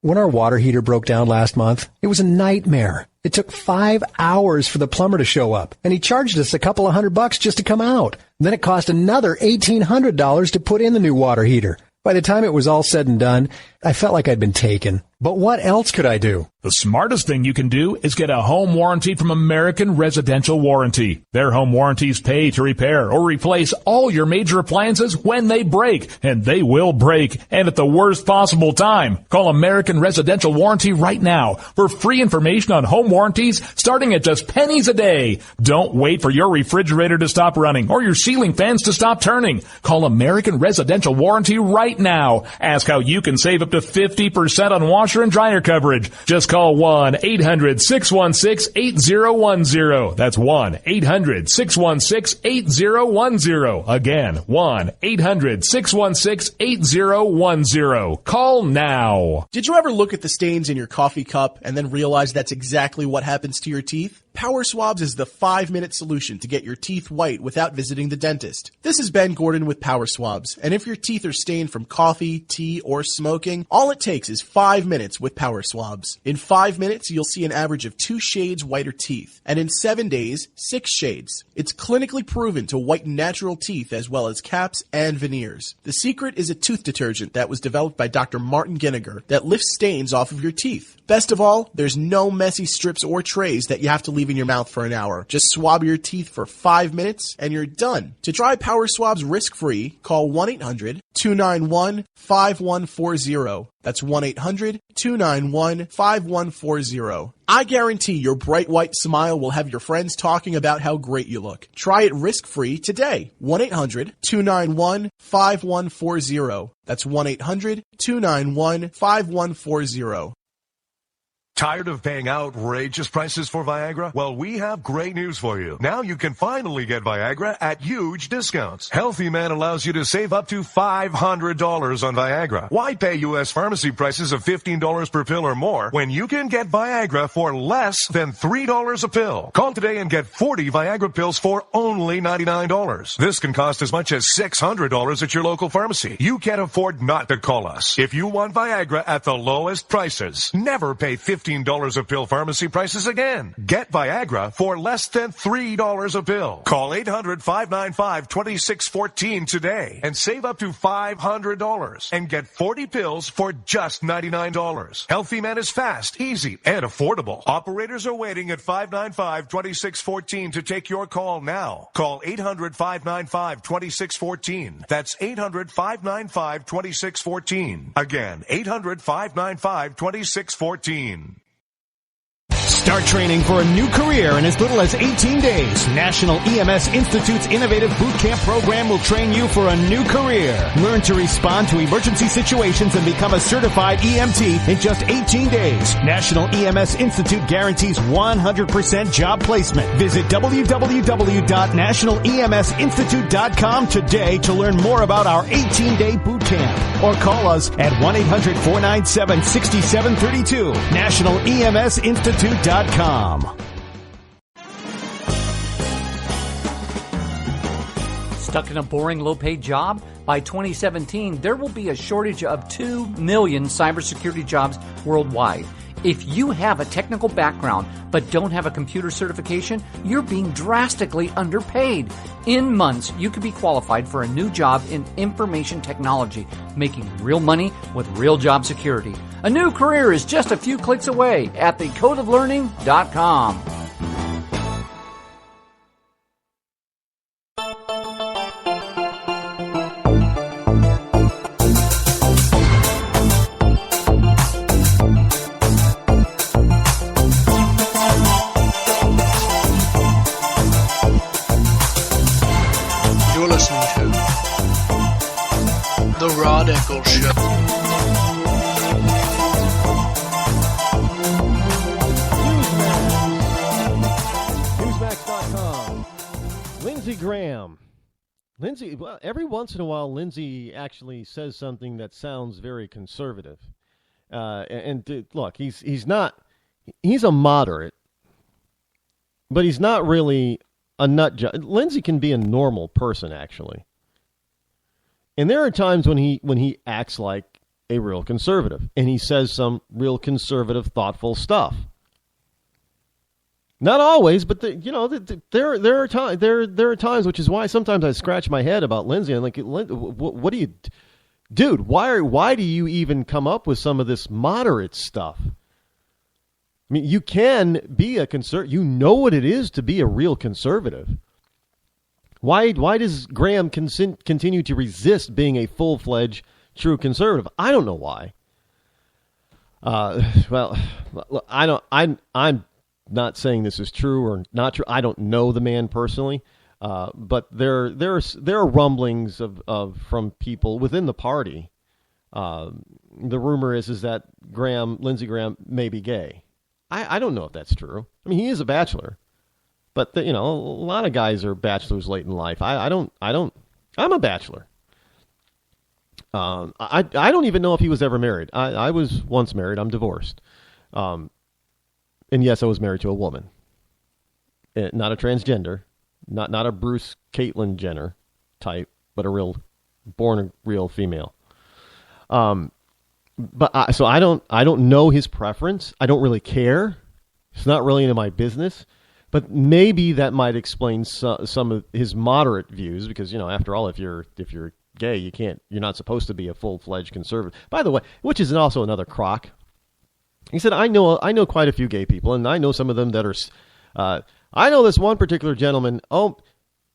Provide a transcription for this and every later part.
When our water heater broke down last month, it was a nightmare. It took 5 hours for the plumber to show up, and he charged us a couple of $100 just to come out. Then it cost another $1,800 to put in the new water heater. By the time it was all said and done, I felt like I'd been taken. But what else could I do? The smartest thing you can do is get a home warranty from American Residential Warranty. Their home warranties pay to repair or replace all your major appliances when they break, and they will break, and at the worst possible time. Call American Residential Warranty right now for free information on home warranties starting at just pennies a day. Don't wait for your refrigerator to stop running or your ceiling fans to stop turning. Call American Residential Warranty right now. Ask how you can save up to 50% on washer and dryer coverage. Just call 1-800-616-8010. That's 1-800-616-8010. Again, 1-800-616-8010. Call now. Did you ever look at the stains in your coffee cup and then realize that's exactly what happens to your teeth? Power Swabs is the 5-minute solution to get your teeth white without visiting the dentist. This is Ben Gordon with Power Swabs, and if your teeth are stained from coffee, tea, or smoking, all it takes is 5 minutes with Power Swabs. In 5 minutes, you'll see an average of 2 shades whiter teeth, and in 7 days, 6 shades. It's clinically proven to whiten natural teeth as well as caps and veneers. The secret is a tooth detergent that was developed by Dr. Martin Ginniger that lifts stains off of your teeth. Best of all, there's no messy strips or trays that you have to leave in your mouth for an hour. Just swab your teeth for 5 minutes and you're done. To try Power Swabs risk-free, call 1-800-291-5140. That's 1-800-291-5140. I guarantee your bright white smile will have your friends talking about how great you look. Try it risk-free today. 1-800-291-5140. That's 1-800-291-5140. Tired of paying outrageous prices for Viagra? Well, we have great news for you. Now you can finally get Viagra at huge discounts. Healthy Man allows you to save up to $500 on Viagra. Why pay U.S. pharmacy prices of $15 per pill or more when you can get Viagra for less than $3 a pill? Call today and get 40 Viagra pills for only $99. This can cost as much as $600 at your local pharmacy. You can't afford not to call us. If you want Viagra at the lowest prices, never pay $15 a pill pharmacy prices again. Get Viagra for less than $3 a pill. Call 800-595-2614 today and save up to $500 and get 40 pills for just $99. Healthy Man is fast, easy, and affordable. Operators are waiting at 595-2614 to take your call now. Call 800-595-2614. That's 800-595-2614. Again, 800-595-2614. Start training for a new career in as little as 18 days. National EMS Institute's innovative boot camp program will train you for a new career. Learn to respond to emergency situations and become a certified EMT in just 18 days. National EMS Institute guarantees 100% job placement. Visit www.nationaleMSinstitute.com today to learn more about our 18-day boot camp. Or call us at 1-800-497-6732. NationalEMSInstitute.com. Stuck in a boring, low-paid job? By 2017, there will be a shortage of 2 million cybersecurity jobs worldwide. If you have a technical background but don't have a computer certification, you're being drastically underpaid. In months, you could be qualified for a new job in information technology, making real money with real job security. A new career is just a few clicks away at thecodeoflearning.com. The Rod Eccles Show. Newsmax.com. Lindsey Graham. Well, every once in a while, Lindsey actually says something that sounds very conservative. Look, he's a moderate, but he's not really a nut job. Lindsey can be a normal person, actually. And there are times when he acts like a real conservative, and he says some real conservative, thoughtful stuff. Not always, but there are times, which is why sometimes I scratch my head about Lindsey. I'm like, what do you, dude? Why do you even come up with some of this moderate stuff? I mean, you can be a conservative. You know what it is to be a real conservative. Why does Graham continue to resist being a full-fledged true conservative? I don't know why. Well, I'm not saying this is true or not true. I don't know the man personally, but there are rumblings of from people within the party. The rumor is that Lindsey Graham may be gay. I don't know if that's true. I mean, he is a bachelor, but a lot of guys are bachelors late in life. I don't. I'm a bachelor. I don't even know if he was ever married. I was once married. I'm divorced. And yes, I was married to a woman, not a transgender, not a Bruce Caitlyn Jenner type, but a real female. But so I don't know his preference. I don't really care. It's not really into my business. But maybe that might explain some of his moderate views, because after all, if you're gay, you're not supposed to be a full-fledged conservative. By the way, which is also another crock. He said, I know quite a few gay people, and I know some of them that are. I know this one particular gentleman. Oh,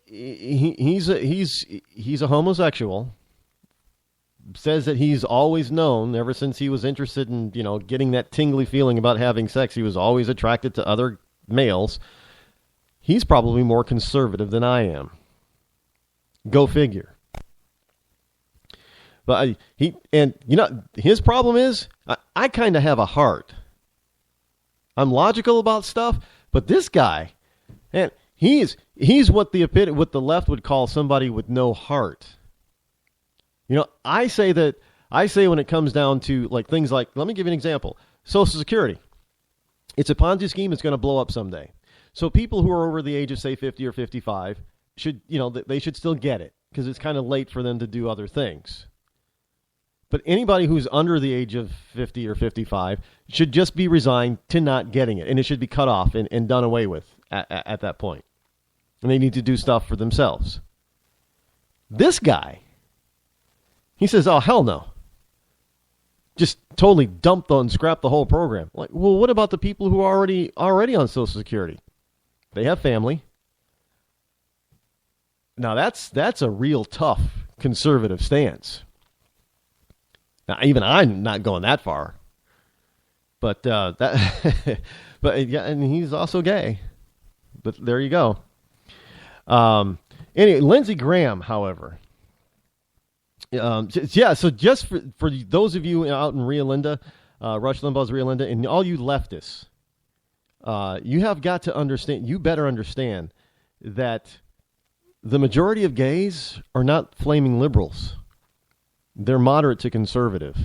he's a homosexual. Says that he's always known, ever since he was interested in getting that tingly feeling about having sex, he was always attracted to other males. He's probably more conservative than I am. Go figure. But his problem is I kind of have a heart. I'm logical about stuff, but this guy, and he's what the left would call somebody with no heart. I say when it comes down to things like, let me give you an example. Social Security. It's a Ponzi scheme. It's going to blow up someday. So people who are over the age of, say, 50 or 55 they should still get it, because it's kind of late for them to do other things. But anybody who's under the age of 50 or 55 should just be resigned to not getting it, and it should be cut off and done away with at that point. And they need to do stuff for themselves. This guy, he says, oh, hell no. Just totally dump and scrap the whole program. Well, what about the people who are already on Social Security? They have family. Now, that's a real tough conservative stance. Now, even I'm not going that far. But but yeah, and he's also gay. But there you go. Anyway, Lindsey Graham, however. So just for those of you out in Rio Linda, Rush Limbaugh's Rio Linda, and all you leftists, you have got to understand, you better understand that the majority of gays are not flaming liberals. They're moderate to conservative.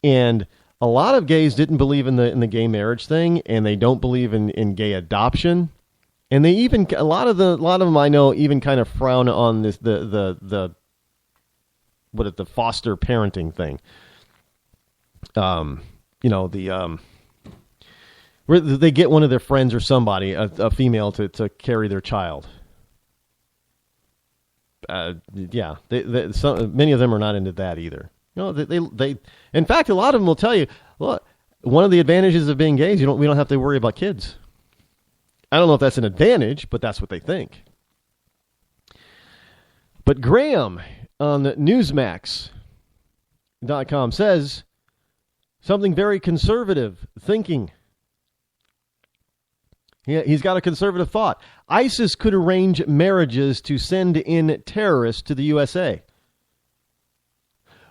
And a lot of gays didn't believe in the gay marriage thing, and they don't believe in gay adoption. And they even a lot of them I know even kind of frown on this the foster parenting thing. Where they get one of their friends or somebody, a female, to carry their child. Many of them are not into that either. They in fact, a lot of them will tell you, look, one of the advantages of being gay is we don't have to worry about kids. I don't know if that's an advantage, but that's what they think. But Graham on Newsmax.com says something very conservative thinking. He's got a conservative thought. ISIS could arrange marriages to send in terrorists to the USA.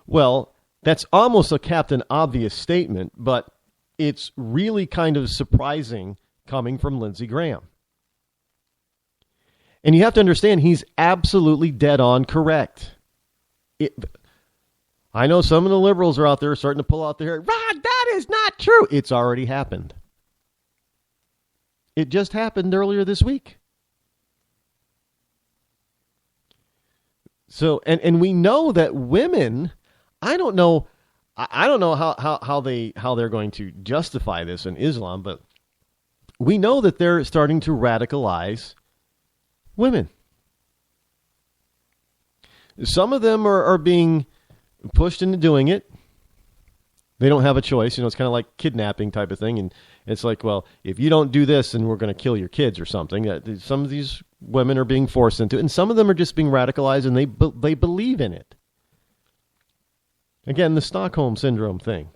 Well, that's almost a Captain Obvious statement, but it's really kind of surprising coming from Lindsey Graham. And you have to understand, he's absolutely dead on correct. I know some of the liberals are out there starting to pull out their hair. Rod, that is not true. It's already happened. It just happened earlier this week. So, and we know that women, I don't know. I don't know how they're going to justify this in Islam, but we know that they're starting to radicalize women. Some of them are being pushed into doing it. They don't have a choice. It's kind of like kidnapping type of thing. And it's like, well, if you don't do this, then we're going to kill your kids or something. Some of these women are being forced into it, and some of them are just being radicalized, and they believe in it. Again, the Stockholm Syndrome thing.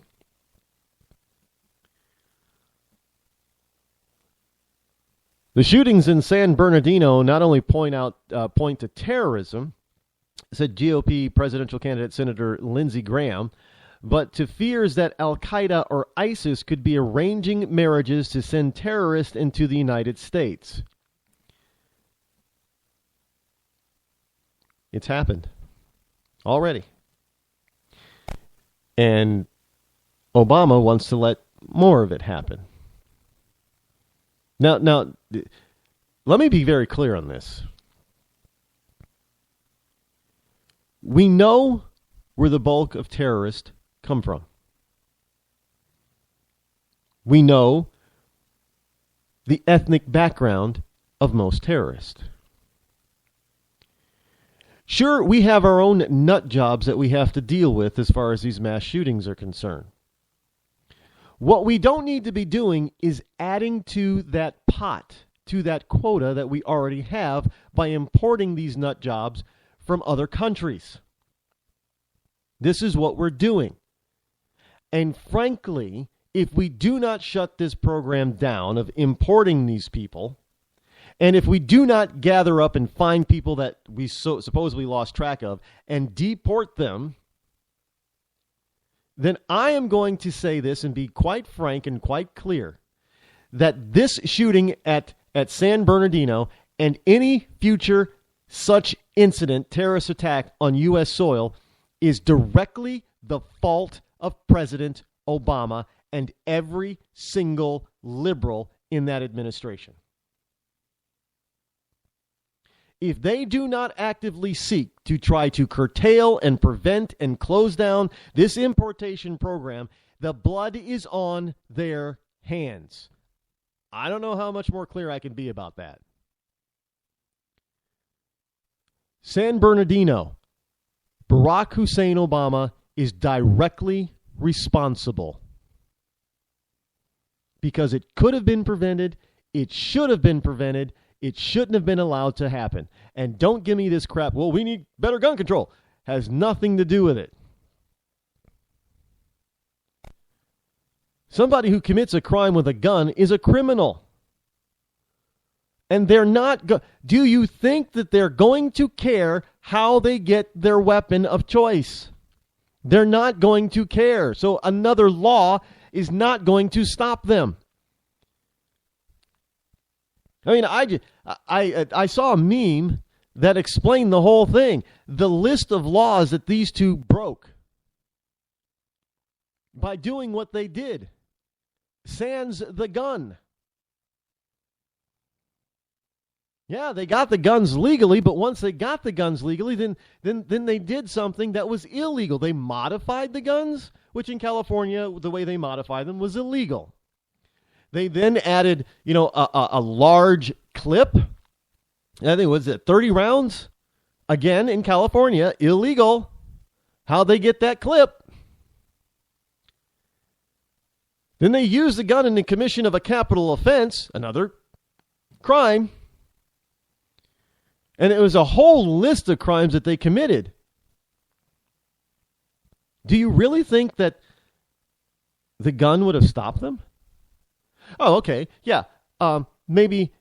The shootings in San Bernardino not only point to terrorism, said GOP presidential candidate Senator Lindsey Graham, but to fears that Al-Qaeda or ISIS could be arranging marriages to send terrorists into the United States. It's happened already. And Obama wants to let more of it happen. Now, let me be very clear on this. We know where the bulk of terrorists come from. We know the ethnic background of most terrorists. Sure, we have our own nut jobs that we have to deal with as far as these mass shootings are concerned. What we don't need to be doing is adding to that pot, to that quota that we already have by importing these nut jobs from other countries. This is what we're doing. And frankly, if we do not shut this program down of importing these people, and if we do not gather up and find people that we supposedly lost track of and deport them, then I am going to say this and be quite frank and quite clear that this shooting at San Bernardino and any future such incident, terrorist attack on U.S. soil, is directly the fault of President Obama and every single liberal in that administration. If they do not actively seek to try to curtail and prevent and close down this importation program, the blood is on their hands. I don't know how much more clear I can be about that. San Bernardino, Barack Hussein Obama is directly responsible because it could have been prevented, it should have been prevented, it shouldn't have been allowed to happen. And don't give me this crap, well, we need better gun control. Has nothing to do with it. Somebody who commits a crime with a gun is a criminal. And they're not... Do you think that they're going to care how they get their weapon of choice? They're not going to care. So another law is not going to stop them. I mean, I saw a meme that explained the whole thing. The list of laws that these two broke by doing what they did. Sans the gun. Yeah, they got the guns legally, but once they got the guns legally, then they did something that was illegal. They modified the guns, which in California, the way they modified them was illegal. They then added, a large clip. I think, was it 30 rounds? Again, in California, illegal. How'd they get that clip? Then they used the gun in the commission of a capital offense, another crime. And it was a whole list of crimes that they committed. Do you really think that the gun would have stopped them? Oh, okay. Yeah. Maybe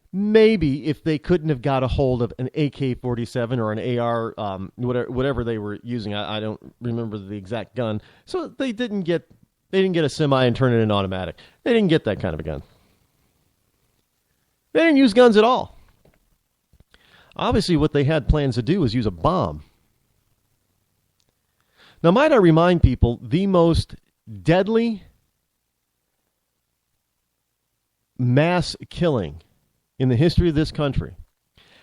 if they couldn't have got a hold of an AK-47 or an AR, whatever they were using. I don't remember the exact gun. So they didn't get a semi and turn it into automatic. They didn't get that kind of a gun. They didn't use guns at all. Obviously, what they had plans to do was use a bomb. Now, might I remind people, the most deadly mass killing in the history of this country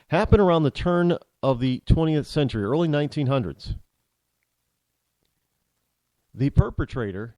happened around the turn of the 20th century, early 1900s. the perpetrator